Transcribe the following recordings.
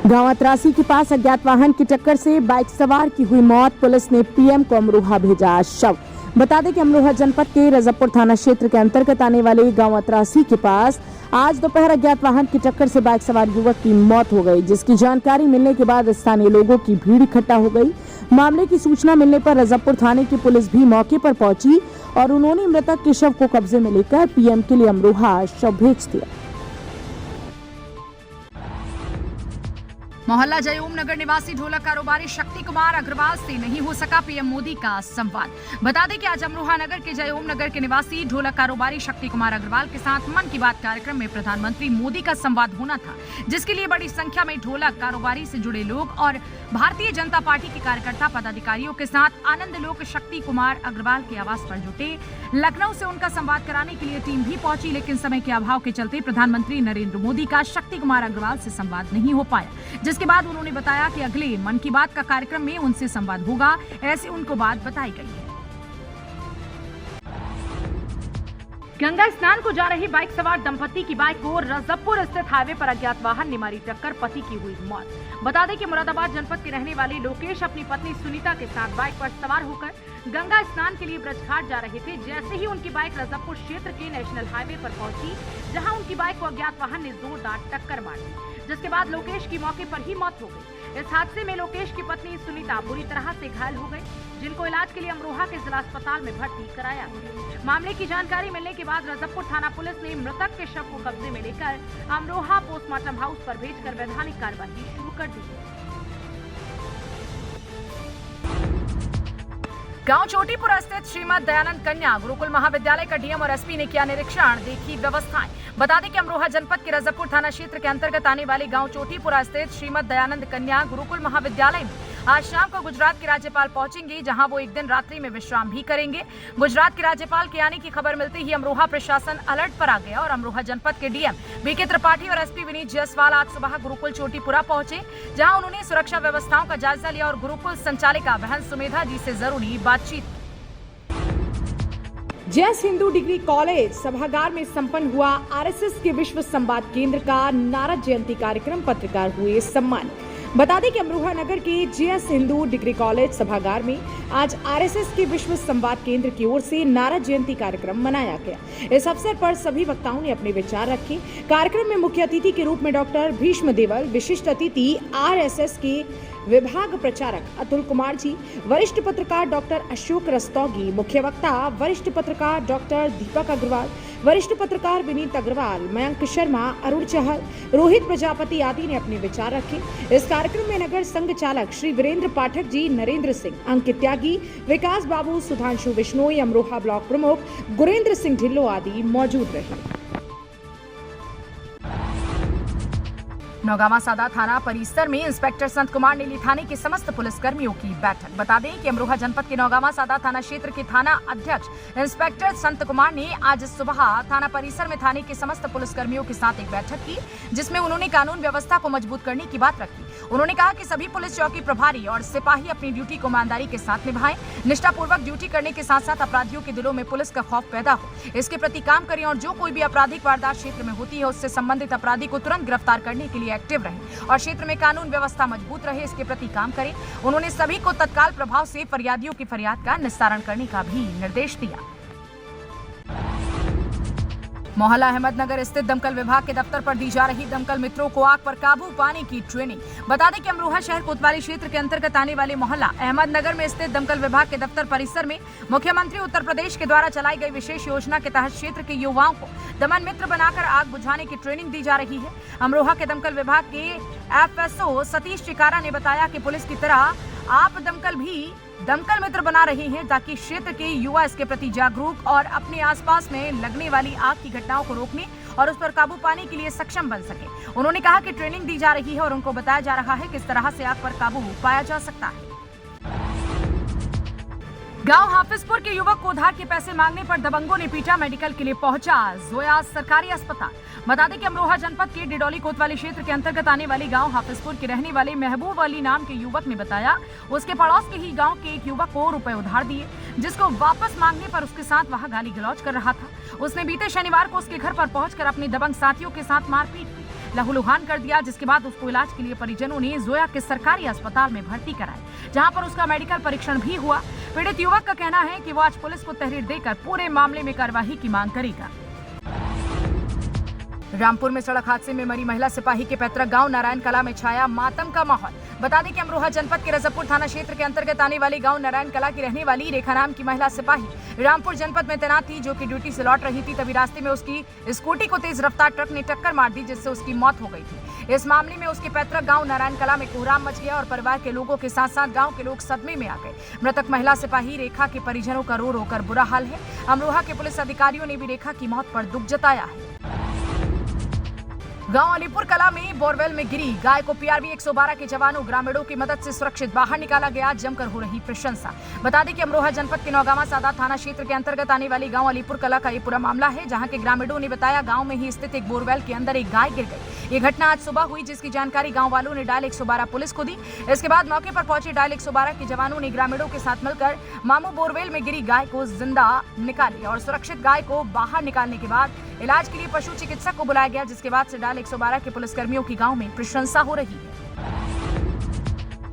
गांव अतरासी के पास अज्ञात वाहन की टक्कर से बाइक सवार की हुई मौत। पुलिस ने पीएम को अमरोहा भेजा शव। बता दें कि अमरोहा जनपद के रजबपुर थाना क्षेत्र के अंतर्गत आने वाले गांव अतरासी के पास आज दोपहर अज्ञात वाहन की टक्कर से बाइक सवार युवक की मौत हो गई, जिसकी जानकारी मिलने के बाद स्थानीय लोगों की भीड़ इकट्ठा हो गई। मामले की सूचना मिलने पर रजबपुर थाने की पुलिस भी मौके पर पहुंची और उन्होंने मृतक के शव को कब्जे में लेकर पीएम के लिए अमरोहा शव भेज दिया। मोहल्ला जयओम नगर निवासी ढोलक कारोबारी शक्ति कुमार अग्रवाल से नहीं हो सका पीएम मोदी का संवाद। बता दें कि आज अमरोहा नगर के जयओम नगर के निवासी ढोलक कारोबारी शक्ति कुमार अग्रवाल के साथ मन की बात कार्यक्रम में प्रधानमंत्री मोदी का संवाद होना था, जिसके लिए बड़ी संख्या में ढोलक कारोबारी से जुड़े लोग और भारतीय जनता पार्टी के कार्यकर्ता पदाधिकारियों के साथ आनंद लोक शक्ति कुमार अग्रवाल के आवास पर जुटे। लखनऊ से उनका संवाद कराने के लिए टीम भी पहुंची, लेकिन समय के अभाव के चलते प्रधानमंत्री नरेंद्र मोदी का शक्ति कुमार अग्रवाल से संवाद नहीं हो पाया, जिसके बाद उन्होंने बताया कि अगले मन की बात का कार्यक्रम में उनसे संवाद होगा, ऐसी उनको बात बताई गई है। गंगा स्नान को जा रही बाइक सवार दंपति की बाइक को रजबपुर स्थित हाईवे पर अज्ञात वाहन ने मारी टक्कर, पति की हुई मौत। बता दें कि मुरादाबाद जनपद के रहने वाले लोकेश अपनी पत्नी सुनीता के साथ बाइक पर सवार होकर गंगा स्नान के लिए ब्रजघाट जा रहे थे। जैसे ही उनकी बाइक रजबपुर क्षेत्र के नेशनल हाईवे पर पहुंची, जहां उनकी बाइक को अज्ञात वाहन ने जोरदार टक्कर मार दी, जिसके बाद लोकेश की मौके पर ही मौत हो गई। इस हादसे में लोकेश की पत्नी सुनीता बुरी तरह से घायल हो गई, जिनको इलाज के लिए अमरोहा के जिला अस्पताल में भर्ती कराया गया। मामले की जानकारी मिलने के बाद रजबपुर थाना पुलिस ने मृतक के शव को कब्जे में लेकर अमरोहा पोस्टमार्टम हाउस पर भेजकर वैधानिक कार्रवाई शुरू कर दी। गांव चोटीपुरा स्थित श्रीमद दयानंद कन्या गुरुकुल महाविद्यालय का डीएम और एसपी ने किया निरीक्षण, देखी व्यवस्थाएं। बता दें कि अमरोहा जनपद के रजबपुर थाना क्षेत्र के अंतर्गत आने वाले गांव चोटीपुरा स्थित श्रीमद दयानंद कन्या गुरुकुल महाविद्यालय में आज शाम को गुजरात के राज्यपाल पहुंचेंगे, जहां वो एक दिन रात्रि में विश्राम भी करेंगे। गुजरात के राज्यपाल के आने की खबर मिलते ही अमरोहा प्रशासन अलर्ट पर आ गया और अमरोहा जनपद के डीएम बीके त्रिपाठी और एसपी विनीत जायसवाल आज सुबह गुरुकुल चोटीपुरा पहुंचे, जहां उन्होंने सुरक्षा व्यवस्थाओं का जायजा लिया और गुरुकुल संचालिका बहन सुमेधा जी से जरूरी बातचीत। जैस हिंदू डिग्री कॉलेज सभागार में संपन्न हुआ आरएसएस के विश्व संवाद केंद्र का नारद जयंती कार्यक्रम, पत्रकार हुए सम्मानित। बता दें कि अमरोहा नगर के जेएस हिंदू डिग्री कॉलेज सभागार में आज आरएसएस के विश्व संवाद केंद्र की ओर से नारद जयंती कार्यक्रम मनाया गया। इस अवसर पर सभी वक्ताओं ने अपने विचार रखे। कार्यक्रम में मुख्य अतिथि के रूप में डॉक्टर भीष्म देवल, विशिष्ट अतिथि आरएसएस के विभाग प्रचारक अतुल कुमार जी, वरिष्ठ पत्रकार डॉक्टर अशोक रस्तोगी, मुख्य वक्ता वरिष्ठ पत्रकार डॉक्टर दीपक अग्रवाल, वरिष्ठ पत्रकार विनीत अग्रवाल, मयंक शर्मा, अरुण चहल, रोहित प्रजापति आदि ने अपने विचार रखे। इस कार्यक्रम में नगर संघ चालक श्री वीरेंद्र पाठक जी, नरेंद्र सिंह, अंकित त्यागी, विकास बाबू, सुधांशु बिश्नोई, अमरोहा ब्लॉक प्रमुख गुरेंद्र सिंह ढिल्लो आदि मौजूद रहे। नौगामा सादा थाना परिसर में इंस्पेक्टर संत कुमार ने ली थाने के समस्त पुलिसकर्मियों की बैठक। बता दें कि अमरोहा जनपद के नौगामा सादा थाना क्षेत्र के थाना अध्यक्ष इंस्पेक्टर संत कुमार ने आज सुबह थाना परिसर में थाने के समस्त पुलिसकर्मियों के साथ एक बैठक की, जिसमें उन्होंने कानून व्यवस्था को मजबूत करने की बात रखी। उन्होंने कहा कि सभी पुलिस चौकी प्रभारी और सिपाही अपनी ड्यूटी को ईमानदारी के साथ निभाएं, निष्ठापूर्वक ड्यूटी करने के साथ साथ अपराधियों के दिलों में पुलिस का खौफ पैदा हो, इसके प्रति काम करें और जो कोई भी आपराधिक वारदात क्षेत्र में होती है उससे संबंधित अपराधी को तुरंत गिरफ्तार करने के लिए एक्टिव रहें और क्षेत्र में कानून व्यवस्था मजबूत रहे, इसके प्रति काम करें। उन्होंने सभी को तत्काल प्रभाव से फरियादियों की फरियाद का निस्तारण करने का भी निर्देश दिया। मोहल्ला अहमदनगर स्थित दमकल विभाग के दफ्तर पर दी जा रही दमकल मित्रों को आग पर काबू पाने की ट्रेनिंग। बता दें कि अमरोहा शहर कोतवाली क्षेत्र के अंतर्गत आने वाले मोहल्ला अहमदनगर में स्थित दमकल विभाग के दफ्तर परिसर में मुख्यमंत्री उत्तर प्रदेश के द्वारा चलाई गई विशेष योजना के तहत क्षेत्र के युवाओं को दमन मित्र बनाकर आग बुझाने की ट्रेनिंग दी जा रही है। अमरोहा के दमकल विभाग के एफएसओ सतीश चिकारा ने बताया कि पुलिस की तरह आप दमकल भी दमकल मित्र बना रहे हैं, ताकि क्षेत्र के युवा इसके प्रति जागरूक और अपने आसपास में लगने वाली आग की घटनाओं को रोकने और उस पर काबू पाने के लिए सक्षम बन सके। उन्होंने कहा कि ट्रेनिंग दी जा रही है और उनको बताया जा रहा है किस तरह से आग पर काबू पाया जा सकता है। गांव हाफिजपुर के युवक को उधार के पैसे मांगने पर दबंगों ने पीटा, मेडिकल के लिए पहुंचा जोया सरकारी अस्पताल। बता दें कि अमरोहा जनपद के डिडौली कोतवाली क्षेत्र के अंतर्गत आने वाले गांव हाफिजपुर के रहने वाले महबूब अली नाम के युवक ने बताया उसके पड़ोस के ही गांव के एक युवक को रुपए उधार दिए, जिसको वापस मांगने पर उसके साथ वहां गाली गलौज कर रहा था। उसने बीते शनिवार को उसके घर पर पहुंचकर अपने दबंग साथियों के साथ मारपीट की, लहूलुहान कर दिया, जिसके बाद उसको इलाज के लिए परिजनों ने जोया के सरकारी अस्पताल में भर्ती कराया, जहां पर उसका मेडिकल परीक्षण भी हुआ। पीड़ित युवक का कहना है कि वो आज पुलिस को तहरीर देकर पूरे मामले में कार्रवाई की मांग करेगा। रामपुर में सड़क हादसे में मरी महिला सिपाही के पैतृक गांव नारायण कला में छाया मातम का माहौल। बता दें कि अमरोहा जनपद के रजबपुर थाना क्षेत्र के अंतर्गत आने वाली गांव नारायण कला की रहने वाली रेखा नाम की महिला सिपाही रामपुर जनपद में तैनात थी, जो कि ड्यूटी से लौट रही थी। तभी रास्ते में उसकी स्कूटी को तेज रफ्तार ट्रक ने टक्कर मार दी, जिससे उसकी मौत हो गई थी। इस मामले में उसके पैतृक गांव नारायण कला में कोहराम मच गया और परिवार के लोगों के साथ साथ गांव के लोग सदमे में आ गए। मृतक महिला सिपाही रेखा के परिजनों का रो रो कर बुरा हाल है। अमरोहा के पुलिस अधिकारियों ने भी रेखा की मौत पर दुख जताया है। गांव अलीपुर कला में बोरवेल में गिरी गाय को पीआरबी 112 के जवानों ग्रामीणों की मदद से सुरक्षित बाहर निकाला गया, जमकर हो रही प्रशंसा। बता दें कि अमरोहा जनपद के नौगामा सादा थाना क्षेत्र के अंतर्गत आने वाली गांव अलीपुर कला का ये पूरा मामला है, जहां के ग्रामीणों ने बताया गांव में ही स्थित एक बोरवेल के अंदर एक गाय गिर गई। ये घटना आज सुबह हुई, जिसकी जानकारी गाँव वालों ने डायल 112 पुलिस को दी। इसके बाद मौके पर पहुंचे डायल 112 के जवानों ने ग्रामीणों के साथ मिलकर मामू बोरवेल में गिरी गाय को जिंदा निकाली और सुरक्षित गाय को बाहर निकालने के बाद इलाज के लिए पशु चिकित्सक को बुलाया गया, जिसके बाद से डायल 112 के पुलिसकर्मियों की गांव में प्रशंसा हो रही है।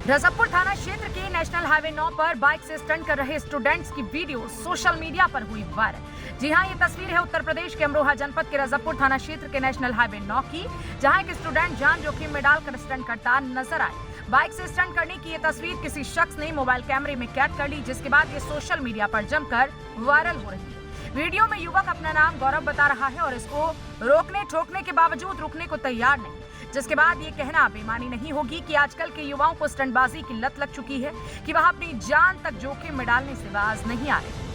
रजबपुर थाना क्षेत्र के नेशनल हाईवे 9 पर बाइक से स्टंट कर रहे स्टूडेंट्स की वीडियो सोशल मीडिया पर हुई वायरल। जी हां, ये तस्वीर है उत्तर प्रदेश के अमरोहा जनपद के रजबपुर थाना क्षेत्र के नेशनल हाईवे 9 की, जहां एक स्टूडेंट जान जोखिम में डालकर स्टंट करता नजर आए। बाइक से स्टंट करने की ये तस्वीर किसी शख्स ने मोबाइल कैमरे में कैद कर ली, जिसके बाद ये सोशल मीडिया पर जमकर वायरल हो रही है। वीडियो में युवक अपना नाम गौरव बता रहा है और इसको रोकने ठोकने के बावजूद रुकने को तैयार नहीं, जिसके बाद ये कहना बेईमानी नहीं होगी कि आजकल के युवाओं को स्टंटबाजी की लत लग चुकी है कि वह अपनी जान तक जोखिम में डालने से बाज नहीं आ रहे।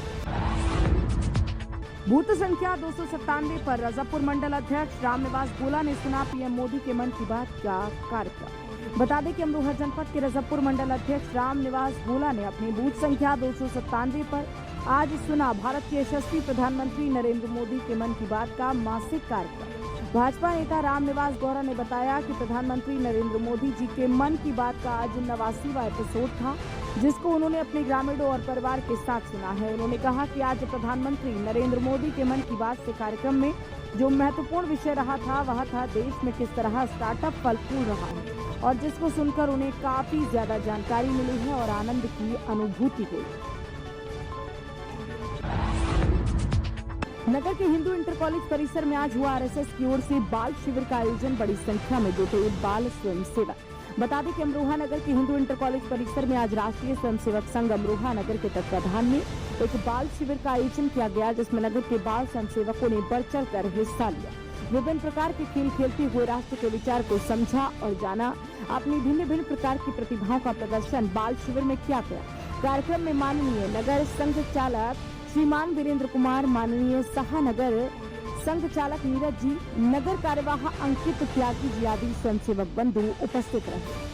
बूथ संख्या 297 पर रजबपुर मंडल अध्यक्ष रामनिवास गोला ने सुना पीएम मोदी के मन की बात का कार्यक्रम। बता दें कि अमरोहा जनपद के रजबपुर मंडल अध्यक्ष रामनिवास गोला ने अपनी बूथ संख्या 297 पर आज सुना भारत के यशस्वी प्रधानमंत्री नरेंद्र मोदी के मन की बात का मासिक कार्यक्रम। भाजपा नेता रामनिवास गौड़ा ने बताया कि प्रधानमंत्री नरेंद्र मोदी जी के मन की बात का आज 89वां एपिसोड था, जिसको उन्होंने अपने ग्रामीणों और परिवार के साथ सुना है। उन्होंने कहा कि आज प्रधानमंत्री नरेंद्र मोदी के मन की बात से कार्यक्रम में जो महत्वपूर्ण विषय रहा था वह था देश में किस तरह स्टार्टअप फल फूल रहा है, और जिसको सुनकर उन्हें काफी ज्यादा जानकारी मिली है और आनंद की अनुभूति हुई। नगर के हिंदू इंटर कॉलेज परिसर में आज हुआ आरएसएस की ओर से बाल शिविर का आयोजन। बड़ी संख्या में जुटे बाल स्वयंसेवक। बता दें कि अमरोहा नगर के हिंदू इंटर कॉलेज परिसर में आज राष्ट्रीय स्वयंसेवक संघ अमरोहा नगर के तत्वाधान में एक बाल शिविर का आयोजन किया गया, जिसमें नगर के बाल स्वयंसेवकों ने बढ़ चढ़ कर हिस्सा लिया। विभिन्न प्रकार के खेल खेलते हुए राष्ट्र के विचार को समझा और जाना। अपनी भिन्न भिन्न प्रकार की प्रतिभाओं का प्रदर्शन बाल शिविर में किया गया। कार्यक्रम में माननीय नगर संघ चालक श्रीमान वीरेंद्र कुमार, माननीय सहानगर संघ चालक नीरज जी, नगर कार्यवाह अंकित त्यागी जी आदि स्वयंसेवक बंधु उपस्थित रहे।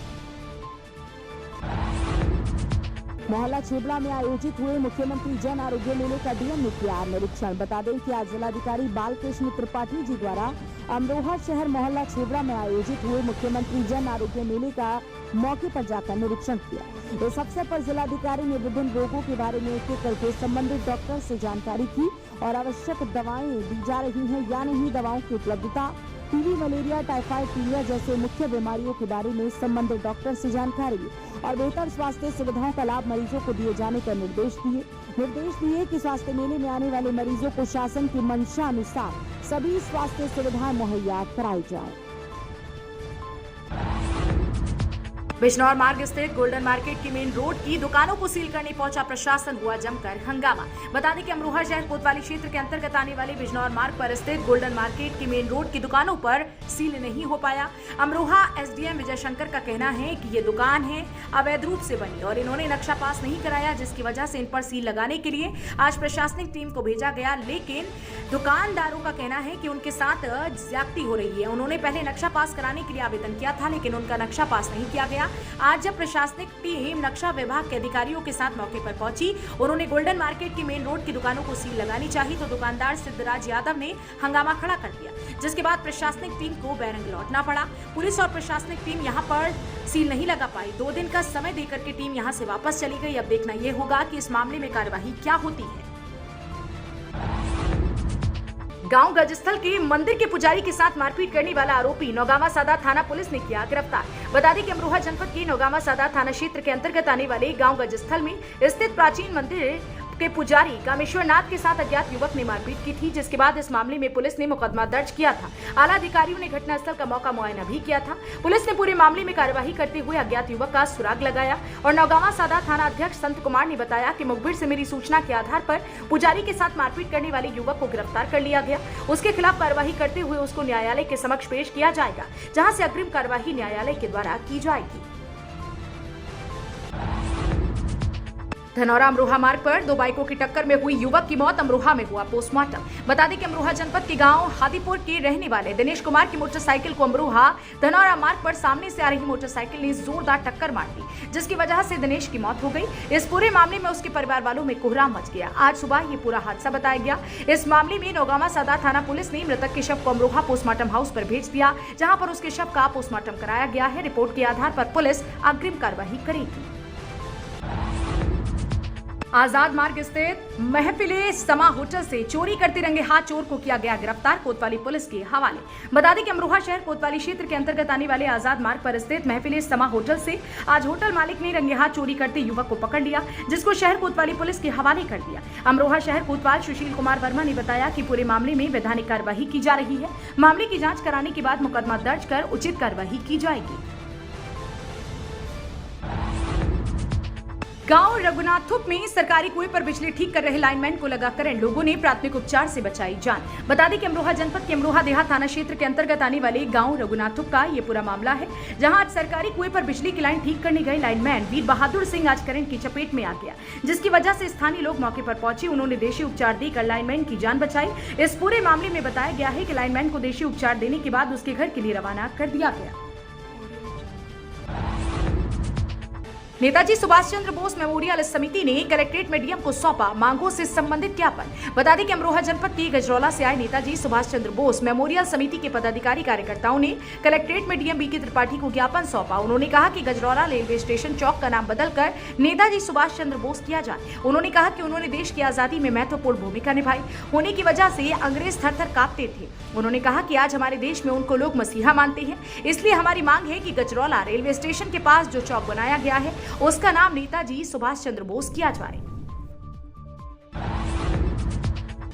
मोहल्ला छेबड़ा में आयोजित हुए मुख्यमंत्री जन आरोग्य मेले का डीएम ने किया निरीक्षण। बता दें कि आज जिलाधिकारी बालकृष्ण त्रिपाठी जी द्वारा अमरोहा शहर मोहल्ला छेबड़ा में आयोजित हुए मुख्यमंत्री जन आरोग्य मेले का मौके पर जाकर निरीक्षण किया। इस अवसर पर जिलाधिकारी ने विभिन्न रोगों के बारे में एक एक करके संबंधित डॉक्टर से जानकारी की और आवश्यक दवाएं दी जा रही हैं या नहीं, दवाओं की उपलब्धता, टीबी, मलेरिया, टाइफाइड, पीलिया जैसे मुख्य बीमारियों के बारे में संबंधित डॉक्टर से जानकारी और बेहतर स्वास्थ्य सुविधाओं का लाभ मरीजों को दिए जाने का निर्देश दिए कि स्वास्थ्य मेले में आने वाले मरीजों को शासन की मंशा अनुसार सभी स्वास्थ्य सुविधाएं मुहैया कराई जाए। बिजनौर मार्ग स्थित गोल्डन मार्केट की मेन रोड की दुकानों को सील करने पहुंचा प्रशासन, हुआ जमकर हंगामा। बता दें कि अमरोहा शहर कोतवाली क्षेत्र के अंतर्गत आने वाले बिजनौर मार्ग पर स्थित गोल्डन मार्केट की मेन रोड की दुकानों पर सील नहीं हो पाया। अमरोहा एसडीएम विजय शंकर का कहना है कि ये दुकान है अवैध रूप से बनी और इन्होंने नक्शा पास नहीं कराया, जिसकी वजह से इन पर सील लगाने के लिए आज प्रशासनिक टीम को भेजा गया। लेकिन दुकानदारों का कहना है कि उनके साथ ज्यादती हो रही है। उन्होंने पहले नक्शा पास कराने के लिए आवेदन किया था, लेकिन उनका नक्शा पास नहीं किया गया। आज जब प्रशासनिक टीम नक्शा विभाग के अधिकारियों के साथ मौके पर पहुंची, उन्होंने गोल्डन मार्केट की मेन रोड की दुकानों को सील लगानी चाहिए, तो दुकानदार सिद्धराज यादव ने हंगामा खड़ा कर दिया, जिसके बाद प्रशासनिक टीम को बैरंग लौटना पड़ा। पुलिस और प्रशासनिक टीम यहां पर सील नहीं लगा पाई। 2 दिन का समय देकर के टीम यहां से वापस चली गई। अब देखना यह होगा कि इस मामले में कार्यवाही क्या होती है। गांव गजस्थल के मंदिर के पुजारी के साथ मारपीट करने वाला आरोपी नौगावा सादात थाना पुलिस ने किया गिरफ्तार। बता दें कि अमरोहा जनपद के नौगावा सादात थाना क्षेत्र के अंतर्गत आने वाले गांव गजस्थल में स्थित प्राचीन मंदिर के पुजारी कामेश्वर नाथ के साथ अज्ञात युवक ने मारपीट की थी, जिसके बाद इस मामले में पुलिस ने मुकदमा दर्ज किया था। आला अधिकारियों ने घटनास्थल का मौका मुआयना भी किया था। पुलिस ने पूरे मामले में कार्यवाही करते हुए अज्ञात युवक का सुराग लगाया और नौगावा सादात थाना अध्यक्ष संत कुमार ने बताया कि मुखबिर से मिली सूचना के आधार पर पुजारी के साथ मारपीट करने वाले युवक को गिरफ्तार कर लिया गया। उसके खिलाफ कार्यवाही करते हुए उसको न्यायालय के समक्ष पेश किया जाएगा, जहाँ से अग्रिम कार्यवाही न्यायालय के द्वारा की जाएगी। धनौरा अमरोहा मार्ग पर दो बाइकों की टक्कर में हुई युवक की मौत, अमरोहा में हुआ पोस्टमार्टम। बता दें कि अमरोहा जनपद के गांव हादीपुर के रहने वाले दिनेश कुमार की मोटरसाइकिल को अमरोहा धनौरा मार्ग पर सामने से आ रही मोटरसाइकिल ने जोरदार टक्कर मार दी, जिसकी वजह से दिनेश की मौत हो गई। इस पूरे मामले में उसके परिवार वालों में कोहराम मच गया। आज सुबह ये पूरा हादसा बताया गया। इस मामले में नौगावा सादात थाना पुलिस ने मृतक के शव को अमरोहा पोस्टमार्टम हाउस पर भेज दिया, जहाँ पर उसके शव का पोस्टमार्टम कराया गया है। रिपोर्ट के आधार पर पुलिस अग्रिम कार्रवाई करेगी। आजाद मार्ग स्थित महफिले समा होटल से चोरी करते रंगे हाथ चोर को किया गया गिरफ्तार, कोतवाली पुलिस के हवाले। बता दें कि अमरोहा शहर कोतवाली क्षेत्र के अंतर्गत आने वाले आजाद मार्ग पर स्थित महफिले समा होटल से आज होटल मालिक ने रंगे हाथ चोरी करते युवक को पकड़ लिया, जिसको शहर कोतवाली पुलिस के हवाले कर दिया। अमरोहा शहर कोतवाल सुशील कुमार वर्मा ने बताया कि पूरे मामले में वैधानिक कार्यवाही की जा रही है। मामले की जाँच कराने के बाद मुकदमा दर्ज कर उचित कार्यवाही की जाएगी। गांव रघुनाथुप में सरकारी कुएं पर बिजली ठीक कर रहे लाइनमैन को लगा करंट, लोगों ने प्राथमिक उपचार से बचाई जान। बता दें कि अमरोहा जनपद के अमरोहा देहात थाना क्षेत्र के अंतर्गत आने वाले गांव रघुनाथुप का ये पूरा मामला है, जहां आज सरकारी कुएं पर बिजली की लाइन ठीक करने गए लाइनमैन वीर बहादुर सिंह आज करंट की चपेट में आ गया, जिसकी वजह से स्थानीय लोग मौके पर पहुंचे। उन्होंने देशी उपचार देकर लाइनमैन की जान बचाई। इस पूरे मामले में बताया गया है कि लाइनमैन को देशी उपचार देने के बाद उसके घर के लिए रवाना कर दिया गया। नेताजी सुभाष चंद्र बोस मेमोरियल समिति ने कलेक्ट्रेट में डीएम को सौंपा मांगों से संबंधित ज्ञापन। बता दें कि अमरोहा जनपद के गजरौला से आए नेताजी सुभाष चंद्र बोस मेमोरियल समिति के पदाधिकारी कार्यकर्ताओं ने कलेक्ट्रेट में डीएम बीके त्रिपाठी को ज्ञापन सौंपा। उन्होंने कहा कि गजरौला रेलवे स्टेशन चौक का नाम बदलकर नेताजी सुभाष चंद्र बोस किया जाए। उन्होंने कहा कि उन्होंने देश की आजादी में महत्वपूर्ण भूमिका निभाई होने की वजह से अंग्रेज थर थर कांपते थे। उन्होंने कहा कि आज हमारे देश में उनको लोग मसीहा मानते हैं, इसलिए हमारी मांग है कि गजरौला रेलवे स्टेशन के पास जो चौक बनाया गया है उसका नाम नेताजी सुभाष चंद्र बोस किया जाए।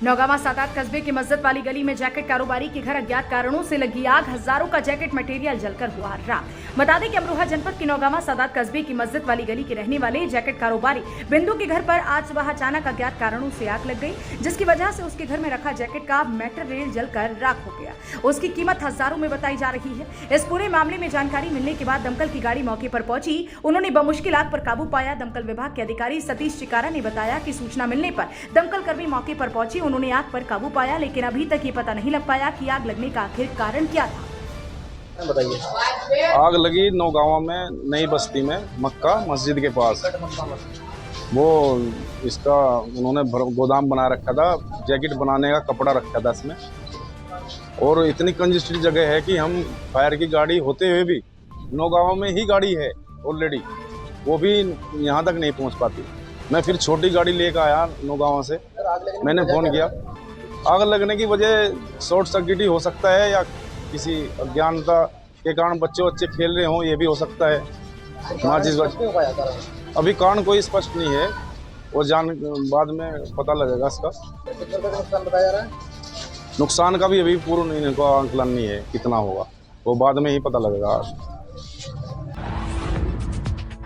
नौगावा सादात कस्बे के मस्जिद वाली गली में जैकेट कारोबारी के घर अज्ञात कारणों से लगी आग, हजारों का जैकेट मटेरियल जलकर हुआ राख। बता दें कि अमरोहा जनपद के नौगावा सादात कस्बे की मस्जिद वाली गली के रहने वाले जैकेट कारोबारी बिंदु के घर पर आज सुबह अचानक अज्ञात कारणों से आग लग गई, जिसकी वजह से उसके घर में रखा जैकेट का मटेरियल जलकर राख हो गया। उसकी कीमत हजारों में बताई जा रही है। इस पूरे मामले में जानकारी मिलने के बाद दमकल की गाड़ी मौके पर पहुंची। उन्होंने बमुश्किल आग पर काबू पाया। दमकल विभाग के अधिकारी सतीश चिकारा ने बताया कि सूचना मिलने पर दमकल कर्मी मौके पर पहुंचे। उन्होंने आग पर काबू पाया, लेकिन अभी तक ये पता नहीं लग पाया कि आग लगने का आखिर कारण क्या था। बताइए। आग लगी नौगावा में नई बस्ती में मक्का मस्जिद के पास। वो इसका उन्होंने गोदाम बना रखा था, जैकेट बनाने का कपड़ा रखा था इसमें, और इतनी कंजेस्टेड जगह है कि हम फायर की गाड़ी होते हुए भी नौगावा में ही गाड़ी है ऑलरेडी, वो भी यहाँ तक नहीं पहुँच पाती। मैं फिर छोटी गाड़ी लेकर आया नौगावा से, मैंने फ़ोन किया। आग लगने की वजह शॉर्ट सर्किट ही हो सकता है या किसी अज्ञानता के कारण बच्चे खेल रहे हों, ये भी हो सकता है। अभी कारण कोई स्पष्ट नहीं है, वो बाद में पता लगेगा इसका। नुकसान बताया जा रहा है? नुकसान का भी अभी पूर्ण आंकलन नहीं है कितना होगा, वो बाद में ही पता लगेगा।